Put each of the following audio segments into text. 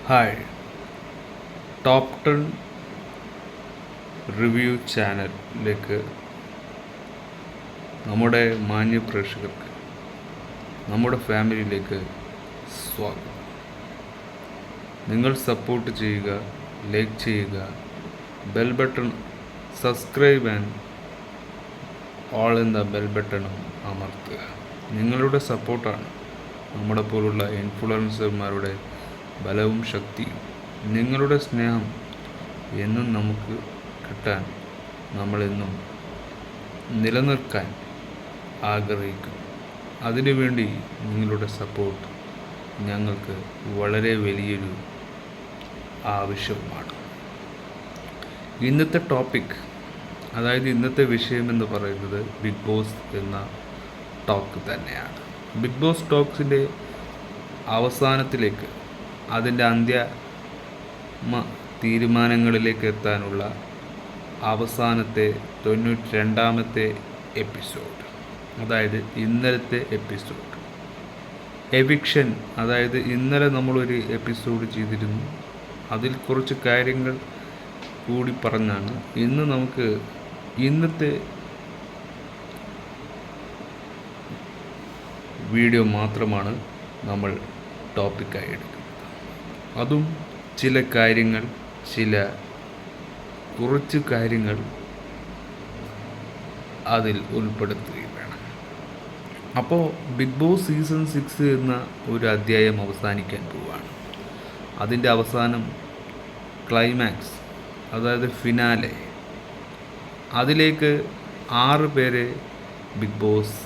Hi, top 10 review ചാനലിലേക്ക് നമ്മുടെ മാന്യ പ്രേക്ഷകർക്ക്, നമ്മുടെ ഫാമിലിയിലേക്ക് സ്വാഗതം. നിങ്ങൾ സപ്പോർട്ട് ചെയ്യുക, ലൈക്ക് ചെയ്യുക, bell button subscribe and all എന്ന ബെൽ ബട്ടണും അമർത്തുക. നിങ്ങളുടെ സപ്പോർട്ടാണ് നമ്മളെ പോലുള്ള ഇൻഫ്ലുവൻസർമാരുടെ ബലവും ശക്തിയും. നിങ്ങളുടെ സ്നേഹം എന്നും നമുക്ക് കിട്ടാൻ, നമ്മളെന്നും നിലനിർത്താൻ ആഗ്രഹിക്കുന്നു. അതിനുവേണ്ടി നിങ്ങളുടെ സപ്പോർട്ട് ഞങ്ങൾക്ക് വളരെ വലിയൊരു ആവശ്യമാണ്. ഇന്നത്തെ ടോപ്പിക്, അതായത് ഇന്നത്തെ വിഷയം എന്ന് പറയുന്നത് ബിഗ് ബോസ് എന്ന ടോക്ക് തന്നെയാണ്. ബിഗ് ബോസ് ടോക്സിൻ്റെ അവസാനത്തിലേക്ക്, അതിൻ്റെ അന്തിമ തീരുമാനങ്ങളിലേക്ക് എത്താനുള്ള അവസാനത്തെ 92ാമത്തെ എപ്പിസോഡ്, അതായത് ഇന്നലത്തെ എപ്പിസോഡ് എവിക്ഷൻ. അതായത് ഇന്നലെ നമ്മളൊരു എപ്പിസോഡ് ചെയ്തിരുന്നു, അതിൽ കുറച്ച് കാര്യങ്ങൾ കൂടി പറഞ്ഞാണ് ഇന്ന് നമുക്ക് ഇന്നത്തെ വീഡിയോ മാത്രമാണ് നമ്മൾ ടോപ്പിക്കായി എടുക്കുന്നത്. അതും കുറച്ച് കാര്യങ്ങൾ അതിൽ ഉൾപ്പെടുത്തുകയും വേണം. അപ്പോൾ ബിഗ് ബോസ് സീസൺ 6 എന്ന ഒരു അധ്യായം അവസാനിക്കാൻ പോവുകയാണ്. അതിൻ്റെ അവസാനം ക്ലൈമാക്സ്, അതായത് ഫിനാലെ, അതിലേക്ക് 6 പേരെ ബിഗ് ബോസ്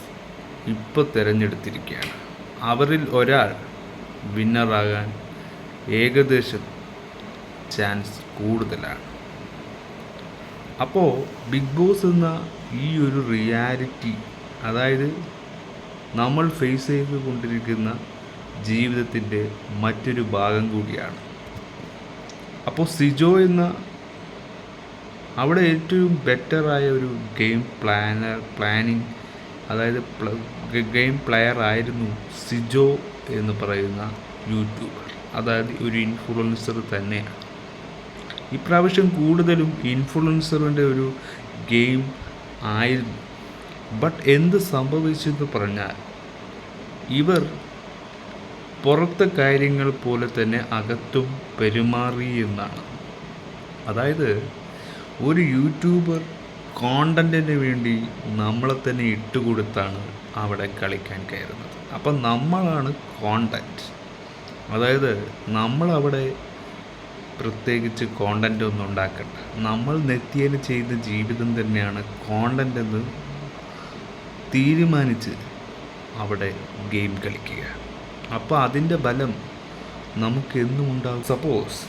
ഇപ്പോൾ തിരഞ്ഞെടുത്തിരിക്കുകയാണ്. അവരിൽ ഒരാൾ വിന്നറാകാൻ ഏകദേശം ചാൻസ് കൂടുതലാണ്. അപ്പോൾ ബിഗ് ബോസ് എന്ന ഈ ഒരു റിയാലിറ്റി, അതായത് നമ്മൾ ഫേസ് ചെയ്തുകൊണ്ടിരിക്കുന്ന ജീവിതത്തിൻ്റെ മറ്റൊരു ഭാഗം കൂടിയാണ്. അപ്പോൾ സിജോ എന്ന അവിടെ ഏറ്റവും ബെറ്ററായ ഒരു ഗെയിം പ്ലാനിങ്, അതായത് ഗെയിം പ്ലെയർ ആയിരുന്നു സിജോ എന്ന് പറയുന്ന യൂട്യൂബർ, അതായത് ഒരു ഇൻഫ്ലുവൻസർ തന്നെയാണ്. ഇപ്രാവശ്യം കൂടുതലും ഇൻഫ്ലുവൻസറിൻ്റെ ഒരു ഗെയിം ആയിരുന്നു. ബട്ട് എന്ത് സംഭവിച്ചെന്ന് പറഞ്ഞാൽ, ഇവർ പുറത്തെ കാര്യങ്ങൾ പോലെ തന്നെ അകത്തും പെരുമാറി എന്നാണ്. അതായത് ഒരു യൂട്യൂബർ കോണ്ടൻറ്റിന് വേണ്ടി നമ്മളെ തന്നെ ഇട്ടുകൊടുത്താണ് അവിടെ കളിക്കാൻ കയറുന്നത്. അപ്പം നമ്മളാണ് കോണ്ടൻറ്റ്. അതായത് നമ്മളവിടെ പ്രത്യേകിച്ച് കോണ്ടൻ്റ് ഒന്നും ഉണ്ടാക്കണ്ട, നമ്മൾ നെറ്റിയേന് ചെയ്ത ജീവിതം തന്നെയാണ് കോണ്ടൻ്റ് എന്ന് തീരുമാനിച്ച് അവിടെ ഗെയിം കളിക്കുക. അപ്പോൾ അതിൻ്റെ ബലം നമുക്കെന്നും ഉണ്ടാകും. സപ്പോസ്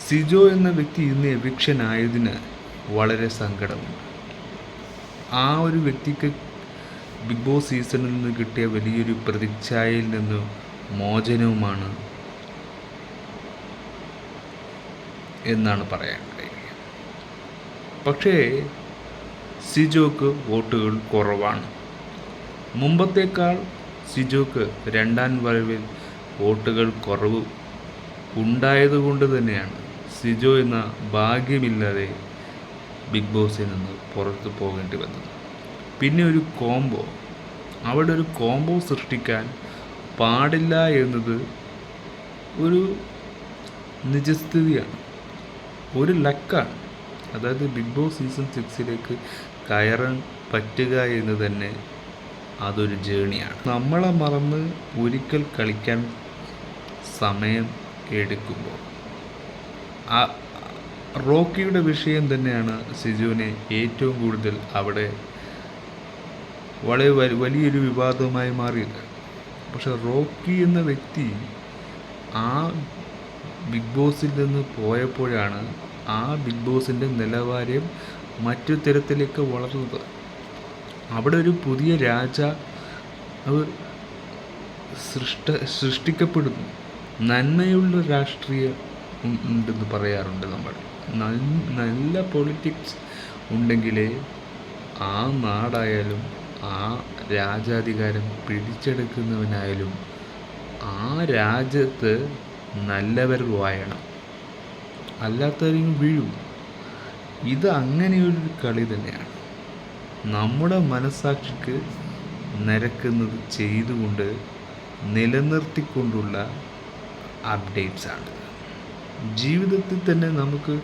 സിജോ എന്ന വ്യക്തി ഇന്ന് എവിക്ഷൻ ആയതിന് വളരെ സങ്കടമുണ്ട്. ആ ഒരു വ്യക്തിക്ക് ബിഗ് ബോസ് സീസണിൽ നിന്ന് കിട്ടിയ വലിയൊരു പ്രതിച്ഛായയിൽ നിന്ന് മോചനവുമാണ് എന്നാണ് പറയാൻ കഴിയുക. പക്ഷേ സിജോക്ക് വോട്ടുകൾ കുറവാണ്. മുമ്പത്തേക്കാൾ സിജോക്ക് 2ാം വരവിൽ വോട്ടുകൾ കുറവ് ഉണ്ടായതുകൊണ്ട് തന്നെയാണ് സിജോ എന്ന ഭാഗ്യമില്ലാതെ ബിഗ് ബോസിൽ നിന്ന് പുറത്തു പോകേണ്ടി വന്നത്. പിന്നെ അവിടെ ഒരു കോംബോ സൃഷ്ടിക്കാൻ പാടില്ല എന്നത് ഒരു നിജസ്ഥിതിയാണ്, ഒരു ലക്കാണ്. അതായത് ബിഗ് ബോസ് സീസൺ 6ലേക്ക് കയറാൻ പറ്റുക എന്ന് തന്നെ അതൊരു ജേണിയാണ്. നമ്മളെ മറന്ന് ഒരിക്കൽ കളിക്കാൻ സമയം എടുക്കുമ്പോൾ റോക്കിയുടെ വിഷയം തന്നെയാണ് സിജുവിനെ ഏറ്റവും കൂടുതൽ അവിടെ വളരെ വലിയൊരു വിവാദമായി മാറിയത്. പക്ഷെ റോക്കി എന്ന വ്യക്തി ആ ബിഗ് ബോസിൽ നിന്ന് പോയപ്പോഴാണ് ആ ബിഗ് ബോസിൻ്റെ നിലവാരം മറ്റു തരത്തിലേക്ക് വളർന്നത്. അവിടെ ഒരു പുതിയ രാജാവ് സൃഷ്ടിക്കപ്പെടുന്നു. നന്മയുള്ള രാഷ്ട്രീയം ഉണ്ടെന്ന് പറയാറുണ്ട് നമ്മൾ. നല്ല പൊളിറ്റിക്സ് ഉണ്ടെങ്കിലേ ആ നാടായാലും ആ രാജാധികാരം പിടിച്ചെടുക്കുന്നവനായാലും ആ രാജ്യത്ത് നല്ലവർ വായണം, അല്ലാത്തവരും വീഴും. ഇത് അങ്ങനെയൊരു കളി തന്നെയാണ്. നമ്മുടെ മനസ്സാക്ഷിക്ക് നിരക്കുന്നത് ചെയ്തുകൊണ്ട് നിലനിർത്തിക്കൊണ്ടുള്ള അപ്ഡേറ്റ്സാണ്. ജീവിതത്തിൽ തന്നെ നമുക്ക്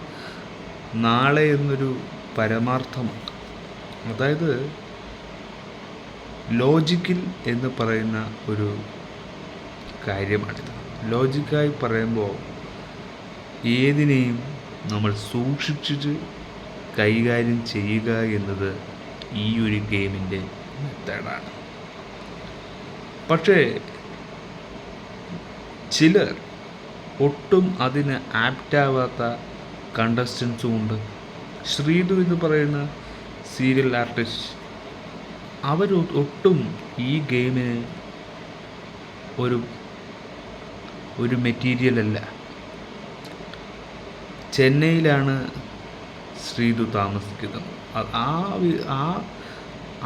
നാളെ എന്നൊരു പരമാർത്ഥമുണ്ട്. അതായത് ലോജിക്കിൽ എന്ന് പറയുന്ന ഒരു കാര്യമാണിത്. ലോജിക്കായി പറയുമ്പോൾ ഏതിനെയും നമ്മൾ സൂക്ഷിച്ച് കൈകാര്യം ചെയ്യുക എന്നത് ഈ ഒരു ഗെയിമിൻ്റെ മെത്തേഡാണ്. പക്ഷേ ചിലർ ഒട്ടും അതിന് ആപ്റ്റാവാത്ത കണ്ടസ്റ്റൻസും ഉണ്ട്. ശ്രീതു എന്ന് പറയുന്ന സീരിയൽ ആർട്ടിസ്റ്റ്, അവർ ഒട്ടും ഈ ഗെയിമിന് ഒരു മെറ്റീരിയൽ അല്ല. ചെന്നൈയിലാണ് ശ്രീതു താമസിക്കുന്നത്.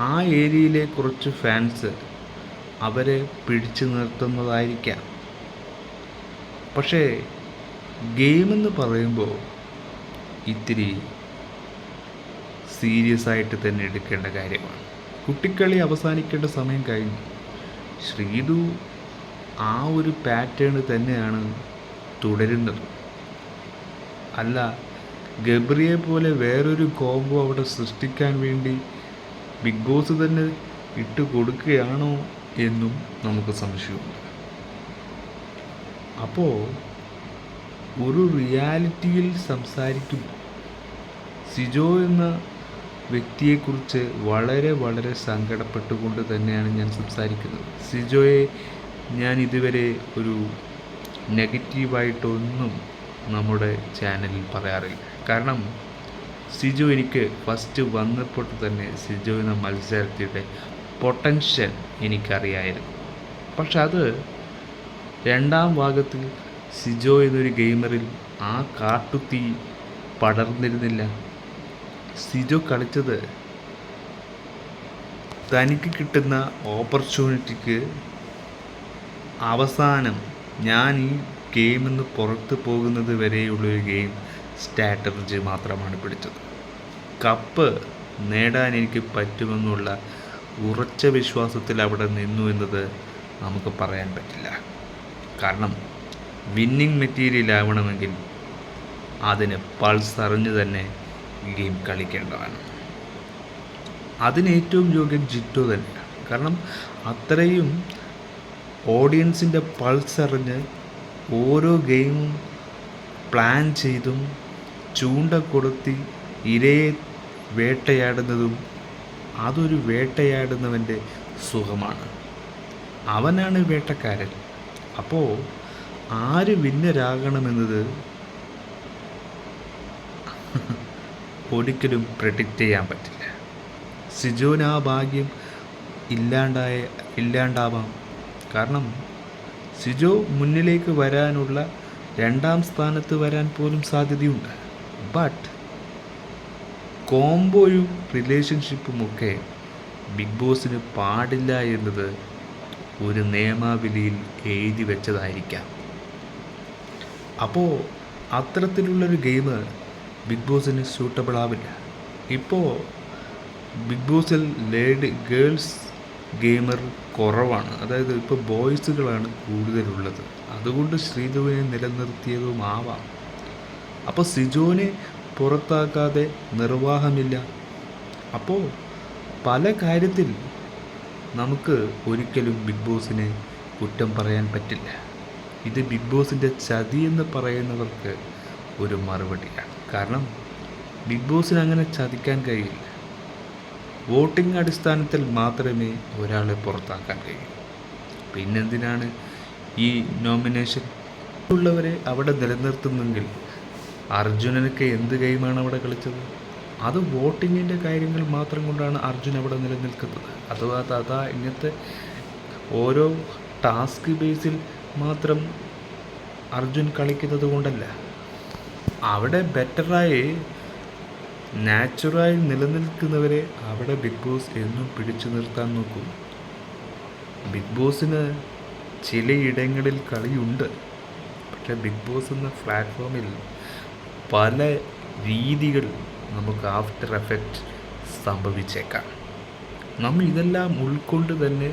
ആ ഏരിയയിലെ കുറച്ച് ഫാൻസ് അവരെ പിടിച്ചു നിർത്തുന്നതായിരിക്കാം. പക്ഷേ ഗെയിമെന്ന് പറയുമ്പോൾ ഇത്തിരി സീരിയസ് ആയിട്ട് തന്നെ എടുക്കേണ്ട കാര്യമാണ്. കുട്ടിക്കളി അവസാനിക്കേണ്ട സമയം കഴിഞ്ഞു. ശ്രീതു ആ ഒരു പാറ്റേൺ തന്നെയാണ് തുടരുന്നത്. അല്ല, ഗബ്രിയെ പോലെ വേറൊരു കോംബോ അവിടെ സൃഷ്ടിക്കാൻ വേണ്ടി ബിഗ് ബോസ് തന്നെ ഇട്ട് കൊടുക്കുകയാണോ എന്നും നമുക്ക് സംശയമുണ്ട്. അപ്പോൾ ഒരു റിയാലിറ്റിയിൽ സംസാരിക്കുമ്പോൾ സിജോ എന്ന വ്യക്തിയെക്കുറിച്ച് വളരെ വളരെ സങ്കടപ്പെട്ടുകൊണ്ട് തന്നെയാണ് ഞാൻ സംസാരിക്കുന്നത്. സിജോയെ ഞാൻ ഇതുവരെ ഒരു നെഗറ്റീവായിട്ടൊന്നും നമ്മുടെ ചാനലിൽ പറയാറില്ല. കാരണം സിജോ എനിക്ക് ഫസ്റ്റ് വന്നപ്പോൾ തന്നെ സിജോ എന്ന മത്സരാർത്ഥിയുടെ പൊട്ടൻഷ്യൽ എനിക്കറിയായിരുന്നു. പക്ഷെ അത് രണ്ടാം ഭാഗത്തിൽ സിജോ എന്നൊരു ഗെയിമറിൽ ആ കാട്ടുതീ പടർന്നിരുന്നില്ല. സിജോ കളിച്ചത് തനിക്ക് കിട്ടുന്ന ഓപ്പർച്യൂണിറ്റിക്ക് അവസാനം ഞാൻ ഈ ഗെയിമിൽ നിന്ന് പുറത്ത് പോകുന്നത് വരെയുള്ളൊരു ഗെയിം സ്ട്രാറ്റജി മാത്രമാണ് പിടിച്ചത്. കപ്പ് നേടാൻ എനിക്ക് പറ്റുമെന്നുള്ള ഉറച്ച വിശ്വാസത്തിൽ അവിടെ നിന്നു എന്നത് നമുക്ക് പറയാൻ പറ്റില്ല. കാരണം വിന്നിങ് മെറ്റീരിയൽ ആവണമെങ്കിൽ അതിന് പൾസ് അറിഞ്ഞ് തന്നെ ഗെയിം കളിക്കേണ്ടതാണ്. അതിന് ഏറ്റവും യോഗ്യൻ ജിറ്റോ തന്നെയാണ്. കാരണം അത്രയും ഓഡിയൻസിൻ്റെ പൾസ് അറിഞ്ഞ് ഓരോ ഗെയിമും പ്ലാൻ ചെയ്തും ചൂണ്ട കൊടുത്തി ഇരയെ വേട്ടയാടുന്നതും അതൊരു വേട്ടയാടുന്നവൻ്റെ സുഖമാണ്. അവനാണ് വേട്ടക്കാരൻ. അപ്പോൾ ആര് വിന്നരാകണമെന്നത് ഒരിക്കലും പ്രെഡിക്റ്റ് ചെയ്യാൻ പറ്റില്ല. സിജോന് ആ ഭാഗ്യം ഇല്ലാണ്ടാവാം. കാരണം സിജോ മുന്നിലേക്ക് വരാനുള്ള രണ്ടാം സ്ഥാനത്ത് വരാൻ പോലും സാധ്യതയുണ്ട്. ബട്ട് കോംബോയും റിലേഷൻഷിപ്പുമൊക്കെ ബിഗ് ബോസിന് പാടില്ല എന്നത് ഒരു നിയമാവലിയിൽ എഴുതി വെച്ചതായിരിക്കാം. അപ്പോൾ അത്തരത്തിലുള്ളൊരു ഗെയിം ബിഗ് ബോസിന് സ്യൂട്ടബിൾ ആവില്ല. ഇപ്പോൾ ബിഗ് ബോസിൽ ഗേൾസ് ഗെയിമർ കുറവാണ്. അതായത് ഇപ്പോൾ ബോയ്സുകളാണ് കൂടുതലുള്ളത്. അതുകൊണ്ട് ശ്രീധുവിനെ നിലനിർത്തിയതുമാവാം. അപ്പോൾ സിജോനെ പുറത്താക്കാതെ നിർവാഹമില്ല. അപ്പോൾ പല കാര്യത്തിൽ നമുക്ക് ഒരിക്കലും ബിഗ് ബോസിനെ കുറ്റം പറയാൻ പറ്റില്ല. ഇത് ബിഗ് ബോസിൻ്റെ ചതി എന്ന് പറയുന്നവർക്ക് ഒരു മറുപടിയാണ്. കാരണം ബിഗ് ബോസിന് അങ്ങനെ ചതിക്കാൻ കഴിയില്ല. വോട്ടിംഗ് അടിസ്ഥാനത്തിൽ മാത്രമേ ഒരാളെ പുറത്താക്കാൻ കഴിയൂ. പിന്നെന്തിനാണ് ഈ നോമിനേഷൻ ഉള്ളവരെ അവിടെ നിലനിർത്തുന്നെങ്കിൽ അർജുനനൊക്കെ എന്ത് ഗെയിമാണ് അവിടെ കളിച്ചത്? അത് വോട്ടിങ്ങിൻ്റെ കാര്യങ്ങൾ മാത്രം കൊണ്ടാണ് അർജുൻ അവിടെ നിലനിൽക്കുന്നത്. അതാ ഇങ്ങനത്തെ ഓരോ ടാസ്ക് ബേസിൽ മാത്രം അർജുൻ കളിക്കുന്നത് കൊണ്ടല്ല. അവിടെ ബെറ്ററായി നാച്ചുറായി നിലനിൽക്കുന്നവരെ അവിടെ ബിഗ് ബോസ് എന്നും പിടിച്ചു നിർത്താൻ നോക്കും. ബിഗ് ബോസിന് ചിലയിടങ്ങളിൽ കളിയുണ്ട്. പക്ഷേ ബിഗ് ബോസ് എന്ന പ്ലാറ്റ്ഫോമിൽ പല രീതികൾ നമുക്ക് ആഫ്റ്റർ എഫക്റ്റ് സംഭവിച്ചേക്കാം. നമ്മൾ ഇതെല്ലാം ഉൾക്കൊണ്ട് തന്നെ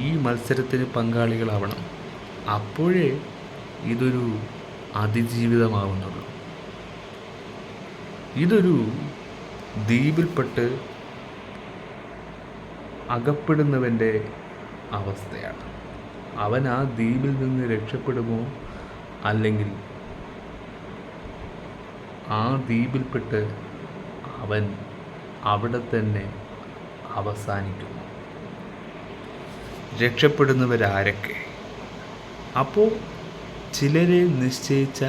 ഈ മത്സരത്തിന് പങ്കാളികളാവണം. അപ്പോഴേ ഇതൊരു അതിജീവിതമാവുന്നുള്ളൂ. ഇതൊരു ദ്വീപിൽപ്പെട്ട് അകപ്പെടുന്നവൻ്റെ അവസ്ഥയാണ്. അവൻ ആ ദ്വീപിൽ നിന്ന് രക്ഷപ്പെടുമോ, അല്ലെങ്കിൽ ആ ദ്വീപിൽപ്പെട്ട് അവൻ അവിടെ തന്നെ അവസാനിക്കുമോ? രക്ഷപ്പെടുന്നവരാരൊക്കെ? അപ്പോൾ ചിലരെ നിശ്ചയിച്ച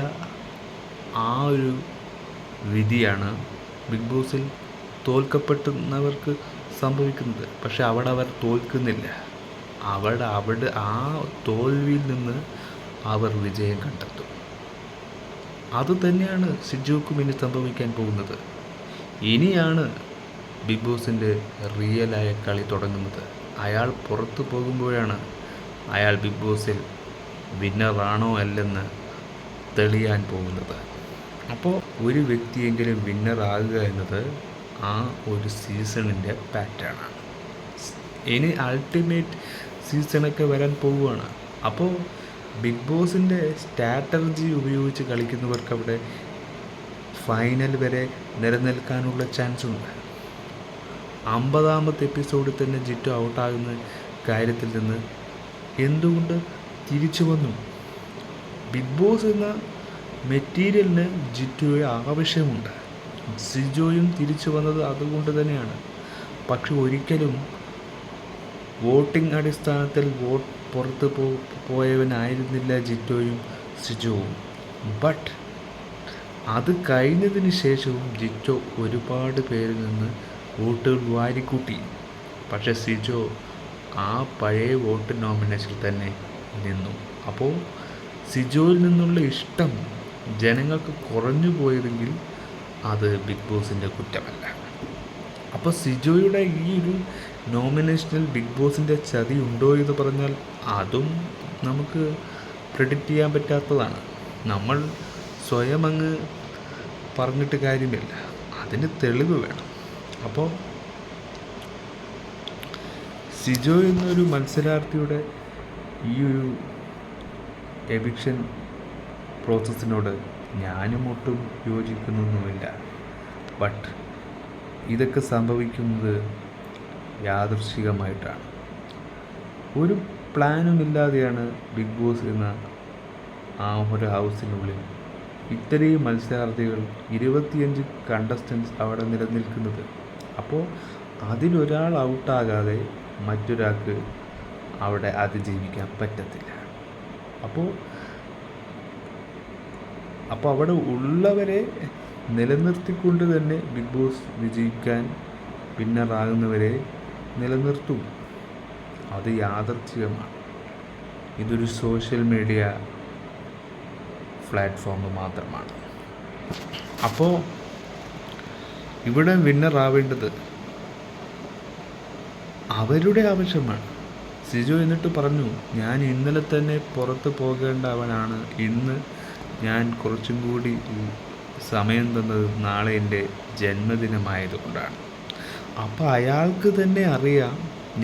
ആ ഒരു വിധിയാണ് ബിഗ് ബോസിൽ തോൽക്കപ്പെടുന്നവർക്ക് സംഭവിക്കുന്നത്. പക്ഷെ അവിടെ അവർ തോൽക്കുന്നില്ല. അവിടെ ആ തോൽവിയിൽ നിന്ന് അവർ വിജയം കണ്ടെത്തും. അതുതന്നെയാണ് സിജോക്കും ഇനി സംഭവിക്കാൻ പോകുന്നത്. ഇനിയാണ് ബിഗ് ബോസിൻ്റെ റിയലായ കളി തുടങ്ങുന്നത്. അയാൾ പുറത്തു പോകുമ്പോഴാണ് അയാൾ ബിഗ് ബോസിൽ വിന്നറാണോ അല്ലെന്ന് തെളിയാൻ പോകുന്നത്. അപ്പോൾ ഒരു വ്യക്തിയെങ്കിലും വിന്നറാകുക എന്നത് ആ ഒരു സീസണിൻ്റെ പാറ്റേണാണ്. ഇനി അൾട്ടിമേറ്റ് സീസണൊക്കെ വരാൻ പോവുകയാണ്. അപ്പോൾ ബിഗ് ബോസിൻ്റെ സ്ട്രാറ്റജി ഉപയോഗിച്ച് കളിക്കുന്നവർക്ക് അവിടെ ഫൈനൽ വരെ നിലനിൽക്കാനുള്ള ചാൻസ് ഉണ്ട്. 50ാമത്തെ എപ്പിസോഡിൽ തന്നെ ജിറ്റോ ഔട്ടാകുന്ന കാര്യത്തിൽ നിന്ന് എന്തുകൊണ്ട് തിരിച്ചു വന്നു? ബിഗ് ബോസ് എന്ന മെറ്റീരിയലിന് ജിറ്റോയെ ആവശ്യമുണ്ട്. സിജോയും തിരിച്ചു വന്നത് അതുകൊണ്ട് തന്നെയാണ്. പക്ഷെ ഒരിക്കലും വോട്ടിംഗ് അടിസ്ഥാനത്തിൽ പുറത്ത് പോയവനായിരുന്നില്ല ജിറ്റോയും സിജോവും. ബട്ട് അത് കഴിഞ്ഞതിന് ശേഷവും ജിറ്റോ ഒരുപാട് പേരിൽ നിന്ന് വോട്ടുകൾ വാരിക്കൂട്ടി. പക്ഷേ സിജോ ആ പഴയ വോട്ട് നോമിനേഷനിൽ തന്നെ നിന്നു. അപ്പോൾ സിജോയിൽ നിന്നുള്ള ഇഷ്ടം ജനങ്ങൾക്ക് കുറഞ്ഞു പോയതെങ്കിൽ അത് ബിഗ് ബോസിൻ്റെ കുറ്റമല്ല. അപ്പോൾ സിജോയുടെ ഈ ഒരു നോമിനേഷനിൽ ബിഗ് ബോസിൻ്റെ ചതി ഉണ്ടോ എന്ന് പറഞ്ഞാൽ അതും നമുക്ക് പ്രെഡിക്റ്റ് ചെയ്യാൻ പറ്റാത്തതാണ്. നമ്മൾ സ്വയം അങ്ങ് പറഞ്ഞിട്ട് കാര്യമില്ല, അതിന് തെളിവ് വേണം. അപ്പോൾ സിജോ എന്നൊരു മത്സരാർത്ഥിയുടെ ഈ ഒരു എവിക്ഷൻ പ്രോസസ്സിനോട് ഞാനും ഒട്ടും യോജിക്കുന്നൊന്നുമില്ല. ബട്ട് ഇതൊക്കെ സംഭവിക്കുന്നത് യാദൃശ്ചികമായിട്ടാണ്. ഒരു പ്ലാനുമില്ലാതെയാണ് ബിഗ് ബോസ് എന്ന ആ ഒരു ഹൗസിനുള്ളിൽ ഇത്രയും മത്സരാർത്ഥികൾ 25 കണ്ടസ്റ്റൻസ് അവിടെ നിലനിൽക്കുന്നത്. അപ്പോൾ അതിലൊരാൾ ഔട്ടാകാതെ മറ്റൊരാൾക്ക് അവിടെ അതിജീവിക്കാൻ പറ്റത്തില്ല. അപ്പോൾ അവിടെ ഉള്ളവരെ നിലനിർത്തിക്കൊണ്ട് തന്നെ ബിഗ് ബോസ് വിജയിക്കാൻ വിന്നറാകുന്നവരെ നിലനിർത്തും. അത് യാദർച്ഛികമാണ്. ഇതൊരു സോഷ്യൽ മീഡിയ പ്ലാറ്റ്ഫോം മാത്രമാണ്. അപ്പോൾ ഇവിടെ വിന്നറാവേണ്ടത് അവരുടെ ആവശ്യമാണ്. സിജോ എന്നിട്ട് പറഞ്ഞു, ഞാൻ ഇന്നലെ തന്നെ പുറത്ത് പോകേണ്ടവനാണ്. ഇന്ന് ഞാൻ കുറച്ചും കൂടി സമയം തന്നത് നാളെ എൻ്റെ ജന്മദിനമായതുകൊണ്ടാണ്. അപ്പോൾ അയാൾക്ക് തന്നെ അറിയാം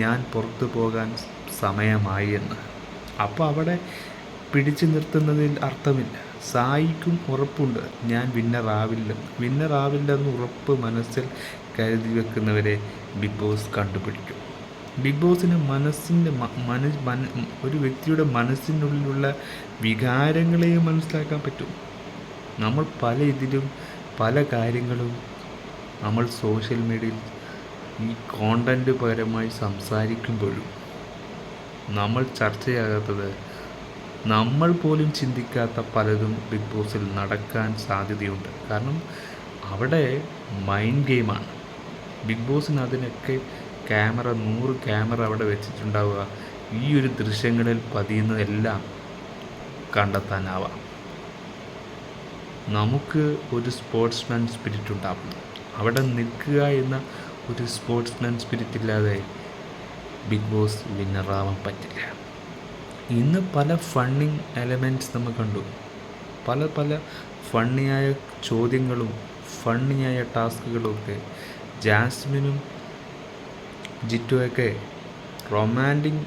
ഞാൻ പുറത്ത് പോകാൻ സമയമായി എന്ന്. അപ്പോൾ അവിടെ പിടിച്ചു നിർത്തുന്നതിൽ അർത്ഥമില്ല. സായിക്കും ഉറപ്പുണ്ട് ഞാൻ വിന്നറാവില്ലെന്ന് ഉറപ്പ് മനസ്സിൽ കരുതി വെക്കുന്നവരെ ബിഗ് ബോസ് കണ്ടുപിടിക്കും. ബിഗ് ബോസിന് ഒരു വ്യക്തിയുടെ മനസ്സിനുള്ളിലുള്ള വികാരങ്ങളെയും മനസ്സിലാക്കാൻ പറ്റും. നമ്മൾ പല കാര്യങ്ങളും നമ്മൾ സോഷ്യൽ മീഡിയയിൽ ഈ കോണ്ടൻറ്റ് പരമായി സംസാരിക്കുമ്പോഴും നമ്മൾ ചർച്ചയാകാത്തത്, നമ്മൾ പോലും ചിന്തിക്കാത്ത പലതും ബിഗ് ബോസിൽ നടക്കാൻ സാധ്യതയുണ്ട്. കാരണം അവിടെ മൈൻഡ് ഗെയിമാണ്. ബിഗ് ബോസിന് അതിനൊക്കെ 100 ക്യാമറ അവിടെ വെച്ചിട്ടുണ്ടാവുക. ഈ ഒരു ദൃശ്യങ്ങളിൽ പതിയുന്നതെല്ലാം കണ്ടെത്താനാവാം. നമുക്ക് ഒരു സ്പോർട്സ്മാൻ സ്പിരിറ്റ് ഉണ്ടാവണം. അവിടെ നിൽക്കുക എന്ന ഒരു സ്പോർട്സ്മാൻ സ്പിരിറ്റ് ഇല്ലാതെ ബിഗ് ബോസ് വിന്നറാവാൻ പറ്റില്ല. ഇന്ന് പല ഫണ്ണിങ് എലമെൻറ്റ്സ് നമ്മൾ കണ്ടു. പല പല ഫണ്ണിയായ ചോദ്യങ്ങളും ഫണ്ണിയായ ടാസ്കുകളും ഒക്കെ ജാസ്മിനും ജിറ്റോയൊക്കെ റൊമാൻറ്റിക്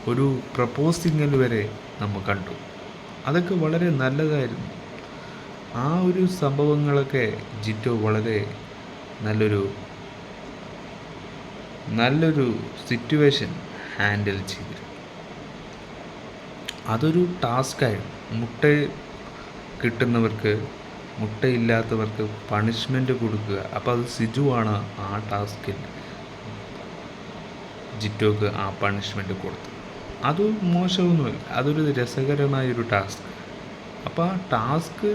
ഒരു പ്രപ്പോസിങ്ങൽ വരെ നമ്മൾ കണ്ടു. അതൊക്കെ വളരെ നല്ലതായിരുന്നു. ആ ഒരു സംഭവങ്ങളൊക്കെ ജിറ്റോ വളരെ നല്ലൊരു സിറ്റുവേഷൻ ഹാൻഡിൽ ചെയ്തിരുന്നു. അതൊരു ടാസ്ക്കായിരുന്നു. മുട്ട കിട്ടുന്നവർക്ക് മുട്ടയില്ലാത്തവർക്ക് പണിഷ്മെൻ്റ് കൊടുക്കുക. അപ്പോൾ അത് സിജുവാണ് ആ ടാസ്കിൽ ജിറ്റോക്ക് ആ പണിഷ്മെൻ്റ് കൊടുത്തത്. അത് മോശമൊന്നുമില്ല, അതൊരു രസകരമായൊരു ടാസ്ക്. അപ്പോൾ ആ ടാസ്ക്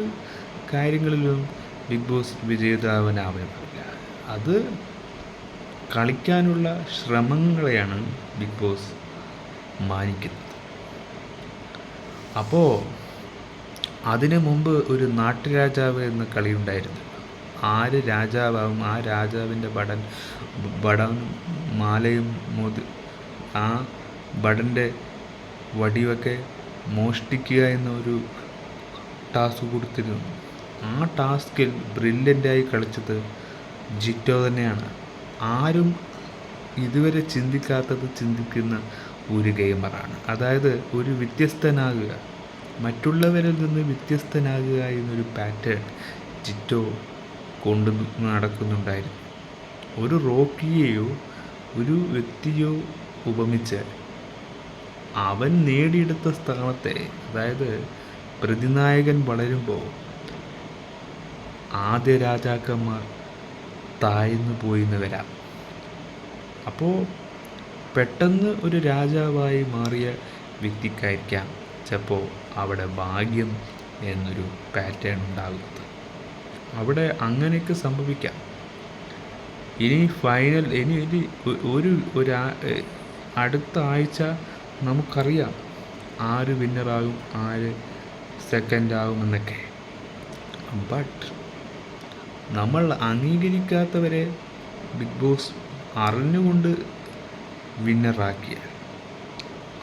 കാര്യങ്ങളിലും ബിഗ് ബോസ് വിജയിതാവാനാവില്ല. അത് കളിക്കാനുള്ള ശ്രമങ്ങളെയാണ് ബിഗ് ബോസ് മാനിക്കുന്നത്. അപ്പോൾ അതിനു മുമ്പ് ഒരു നാട്ടുരാജാവ് എന്ന കളി ഉണ്ടായിരുന്നു. ആര് രാജാവാകും, ആ രാജാവിൻ്റെ ബടൻ മാലയും ആ ബടൻ്റെ വടിയൊക്കെ മോഷ്ടിക്കുക എന്നൊരു ടാസ്ക് കൊടുത്തിരുന്നു. ആ ടാസ്കിൽ ബ്രില്യൻ്റായി കളിച്ചത് ജിറ്റോ തന്നെയാണ്. ആരും ഇതുവരെ ചിന്തിക്കുന്ന ഒരു ഗെയിമറാണ്. അതായത് ഒരു വ്യത്യസ്തനാകുക, മറ്റുള്ളവരിൽ നിന്ന് വ്യത്യസ്തനാകുക എന്നൊരു പാറ്റേൺ ജിറ്റോ കൊണ്ടു നടക്കുന്നുണ്ടായിരുന്നു. ഒരു റോക്കിയെയോ ഒരു വ്യക്തിയോ ഉപമിച്ച് അവൻ നേടിയെടുത്ത സ്ഥാനത്തെ, അതായത് പ്രതിനായകൻ വളരുമ്പോൾ ആദ്യ രാജാക്കന്മാർ താഴ്ന്നു പോയിന്ന് വരാം. അപ്പോൾ പെട്ടെന്ന് ഒരു രാജാവായി മാറിയ വ്യക്തിക്കായിരിക്കാം ചിലപ്പോൾ അവിടെ ഭാഗ്യം എന്നൊരു പാറ്റേൺ ഉണ്ടാകുന്നത്. അവിടെ അങ്ങനെയൊക്കെ സംഭവിക്കാം. ഇനി ഫൈനൽ അടുത്ത ആഴ്ച നമുക്കറിയാം ആര് വിന്നറാകും, ആര് സെക്കൻഡ് ആകുമെന്നൊക്കെ. ബട്ട് നമ്മൾ അംഗീകരിക്കാത്തവരെ ബിഗ് ബോസ് അറിഞ്ഞുകൊണ്ട് വിന്നറാക്കിയാൽ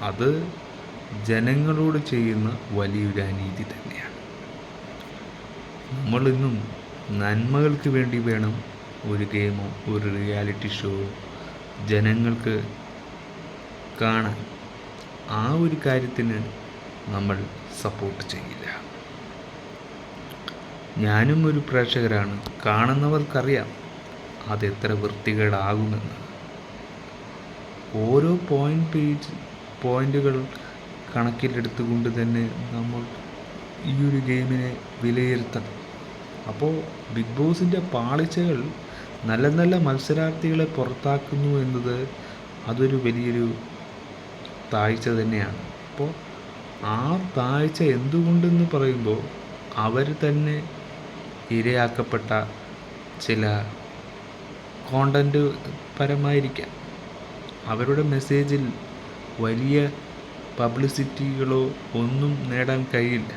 അത് ജനങ്ങളോട് ചെയ്യുന്ന വലിയൊരു അനീതി തന്നെയാണ്. നമ്മളിന്നും നന്മകൾക്ക് വേണ്ടി വേണം ഒരു ഗെയിമോ ഒരു റിയാലിറ്റി ഷോയോ ജനങ്ങൾക്ക് കാണാൻ. ആ ഒരു കാര്യത്തിന് നമ്മൾ സപ്പോർട്ട് ചെയ്യില്ല. ഞാനും ഒരു പ്രേക്ഷകരാണ്. കാണുന്നവർക്കറിയാം അതെത്ര വൃത്തികേടാകുമെന്ന്. ഓരോ പോയിന്റുകൾ കണക്കിലെടുത്തുകൊണ്ട് തന്നെ നമ്മൾ ഈ ഒരു ഗെയിമിനെ വിലയിരുത്തണം. അപ്പോൾ ബിഗ് ബോസിൻ്റെ പാളിച്ചകൾ നല്ല നല്ല മത്സരാർത്ഥികളെ പുറത്താക്കുന്നു എന്നത് അതൊരു വലിയൊരു താഴ്ച തന്നെയാണ്. അപ്പോൾ ആ താഴ്ച എന്തുകൊണ്ടെന്ന് പറയുമ്പോൾ അവർ തന്നെ ഇരയാക്കപ്പെട്ട ചില കോണ്ടൻറ്റ് പരമായിരിക്കാം. അവരുടെ മെസ്സേജിൽ വലിയ പബ്ലിസിറ്റികളോ ഒന്നും നേടാൻ കഴിയില്ല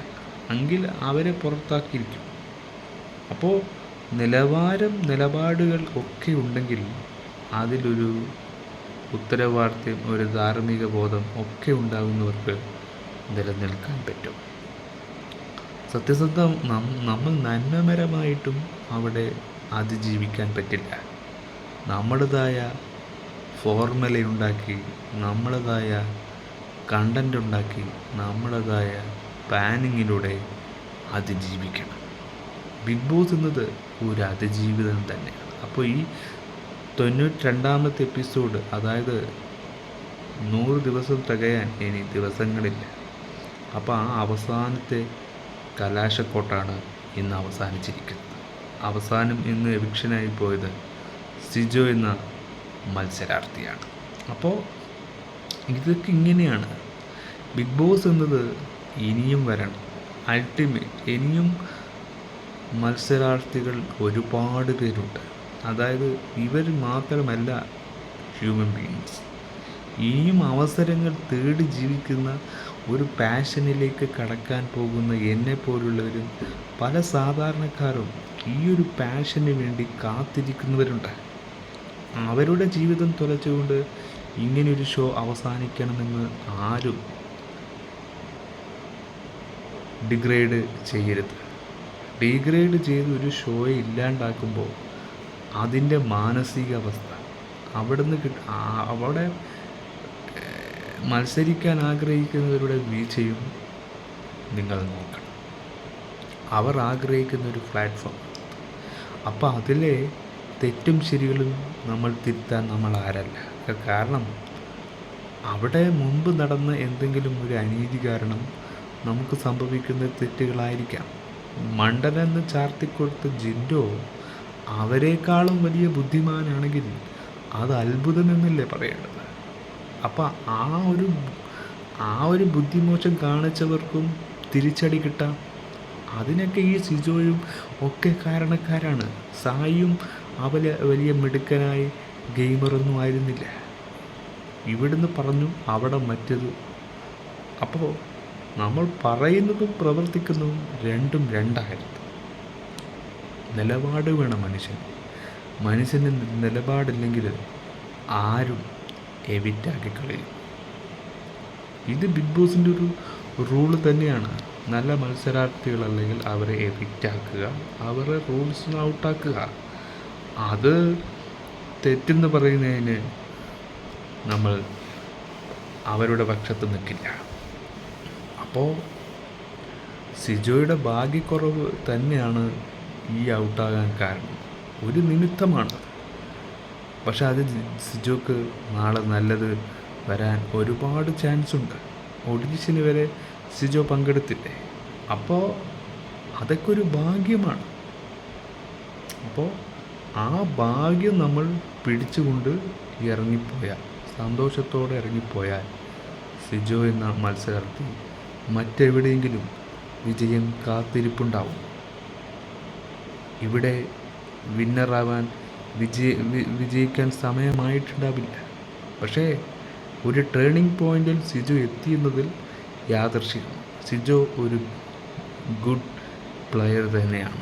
എങ്കിൽ അവരെ പുറത്താക്കിയിരിക്കും. അപ്പോൾ നിലപാടുകൾ ഒക്കെ ഉണ്ടെങ്കിൽ അതിലൊരു ഉത്തരവാദിത്വം, ഒരു ധാർമ്മിക ബോധം ഒക്കെ ഉണ്ടാകുന്നവർക്ക് നിലനിൽക്കാൻ പറ്റും. സത്യസന്ധം നമ്മൾ നന്മപരമായിട്ടും അവിടെ അതിജീവിക്കാൻ പറ്റില്ല. നമ്മുടേതായ ഫോർമുലയുണ്ടാക്കി, നമ്മുടേതായ കണ്ടൻ്റ് ഉണ്ടാക്കി, നമ്മുടേതായ പ്ലാനിങ്ങിലൂടെ അതിജീവിക്കണം. ബിഗ് ബോസ് എന്നത് ഒരു അതിജീവിതം തന്നെയാണ്. അപ്പോൾ ഈ 92ാമത്തെ എപ്പിസോഡ്, അതായത് 100 ദിവസം തികയാൻ ഇനി ദിവസങ്ങളില്ല. അപ്പോൾ ആ അവസാനത്തെ കലാശക്കൊട്ടാണ് ഇന്ന് അവസാനിച്ചിരിക്കുന്നത്. അവസാനം ഇന്ന് എവിക്ഷനായി പോയത് സിജോ എന്ന മത്സരാർത്ഥിയാണ്. അപ്പോൾ ഇതൊക്കെ ഇങ്ങനെയാണ്. ബിഗ് ബോസ് എന്നത് ഇനിയും വരണം. ഇനിയും മത്സരാർത്ഥികൾ ഒരുപാട് പേരുണ്ട്. അതായത് ഇവർ മാത്രമല്ല ഹ്യൂമൻ ബീയിങ്സ്. ഇനിയും അവസരങ്ങൾ തേടി ജീവിക്കുന്ന ഒരു പാഷനിലേക്ക് കടക്കാൻ പോകുന്ന എന്നെപ്പോലുള്ളവരും പല സാധാരണക്കാരും ഈ ഒരു പാഷന് വേണ്ടി കാത്തിരിക്കുന്നവരുണ്ട്. അവരുടെ ജീവിതം തുലച്ചുകൊണ്ട് ഇങ്ങനെയൊരു ഷോ അവസാനിക്കണമെന്ന് ആരും ഡിഗ്രേഡ് ചെയ്യരുത്. ഡീഗ്രേഡ് ചെയ്ത് ഒരു ഷോയെ ഇല്ലാണ്ടാക്കുമ്പോൾ അതിൻ്റെ മാനസികാവസ്ഥ അവിടുന്ന് അവിടെ മത്സരിക്കാൻ ആഗ്രഹിക്കുന്നവരുടെ വീഴ്ചയും നിങ്ങൾ നോക്കണം. അവർ ആഗ്രഹിക്കുന്ന ഒരു പ്ലാറ്റ്ഫോം. അപ്പോൾ അതിലെ തെറ്റും ശരികളും നമ്മൾ തിരുത്താൻ നമ്മൾ ആരല്ല. കാരണം അവിടെ മുമ്പ് നടന്ന എന്തെങ്കിലും ഒരു അനീതി കാരണം നമുക്ക് സംഭവിക്കുന്ന തെറ്റുകളായിരിക്കാം. മണ്ടനെന്ന് ചാർത്തിക്കൊടുത്ത ജിൻഡോ അവരെക്കാളും വലിയ ബുദ്ധിമാനാണെങ്കിൽ അത് അത്ഭുതമെന്നല്ലേ പറയേണ്ടത്. അപ്പം ആ ഒരു ബുദ്ധിമോശം കാണിച്ചവർക്കും തിരിച്ചടി കിട്ടാം. അതിനൊക്കെ ഈ സിജോയും ഒക്കെ കാരണക്കാരാണ്. സായിയും വലിയ മിടുക്കനായി ഗെയിമറൊന്നും ആയിരുന്നില്ല. ഇവിടുന്ന് പറഞ്ഞു അവിടെ മറ്റത്. അപ്പോൾ നമ്മൾ പറയുന്നതും പ്രവർത്തിക്കുന്നതും രണ്ടും രണ്ടായിരുന്നു. നിലപാട് വേണം മനുഷ്യന് നിലപാടില്ലെങ്കിൽ ആരും എവിറ്റാക്കി കളയും. ഇത് ബിഗ് ബോസിൻ്റെ ഒരു റൂള് തന്നെയാണ്. നല്ല മത്സരാർത്ഥികളല്ലെങ്കിൽ അവരെ എവിക്റ്റാക്കുക, അവരെ റൂൾസിന് ഔട്ടാക്കുക. അത് തെറ്റെന്ന് പറയുന്നതിന് നമ്മൾ അവരുടെ പക്ഷത്ത് നിൽക്കില്ല. അപ്പോൾ സിജോയുടെ ഭാഗ്യക്കുറവ് തന്നെയാണ് ഈ ഔട്ടാകാൻ കാരണം. ഒരു നിമിത്തമാണ്. പക്ഷെ അത് സിജോക്ക് നാളെ നല്ലത് വരാൻ ഒരുപാട് ചാൻസ് ഉണ്ട്. ഓഡിഷന് വരെ സിജോ പങ്കെടുത്തില്ലേ. അപ്പോൾ അതൊക്കെ ഒരു ഭാഗ്യമാണ്. അപ്പോൾ ആ ഭാഗ്യം നമ്മൾ പിടിച്ചുകൊണ്ട് ഇറങ്ങിപ്പോയാൽ, സന്തോഷത്തോടെ ഇറങ്ങിപ്പോയാൽ സിജോ എന്ന മത്സരാർത്ഥി മറ്റെവിടെയെങ്കിലും വിജയം കാത്തിരിപ്പുണ്ടാവും. ഇവിടെ വിന്നറാവാൻ വിജയിക്കാൻ സമയമായിട്ടുണ്ടാവില്ല. പക്ഷേ ഒരു ടേണിംഗ് പോയിന്റിൽ സിജോ എത്തിയെന്നതിൽ യാദൃശ്ചികം. സിജോ ഒരു ഗുഡ് പ്ലെയർ തന്നെയാണ്.